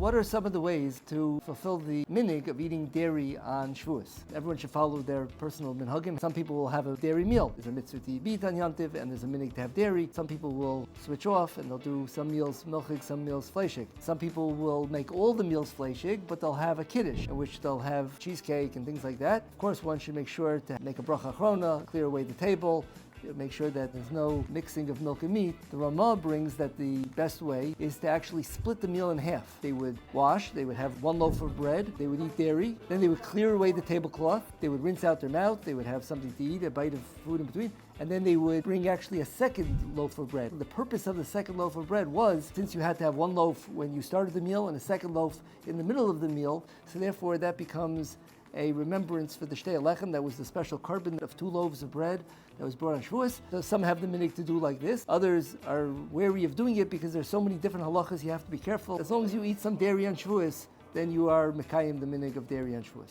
what are some of the ways to fulfill the minig of eating dairy on Shavuot? Everyone should follow their personal minhagim. Some people will have a dairy meal. There's a mitzvah to eat on Yantiv, and there's a minig to have dairy. Some people will switch off, and they'll do some meals milchig, some meals fleishig. Some people will make all the meals fleishig, but they'll have a kiddush, in which they'll have cheesecake and things like that. Of course, one should make sure to make a bracha achrona, clear away the table, make sure that there's no mixing of milk and meat. The Ramah brings that the best way is to actually split the meal in half. They would wash, they would have one loaf of bread, they would eat dairy, then they would clear away the tablecloth, they would rinse out their mouth, they would have something to eat, a bite of food in between, and then they would bring actually a second loaf of bread. The purpose of the second loaf of bread was, since you had to have one loaf when you started the meal and a second loaf in the middle of the meal, so therefore that becomes a remembrance for the Shtei Alechem. That was the special carbon of 2 loaves of bread that was brought on Shavuos. So some have the minig to do like this. Others are wary of doing it because there's so many different halachas you have to be careful. As long as you eat some dairy on Shavuos, then you are mekayim the minig of dairy on Shavuos.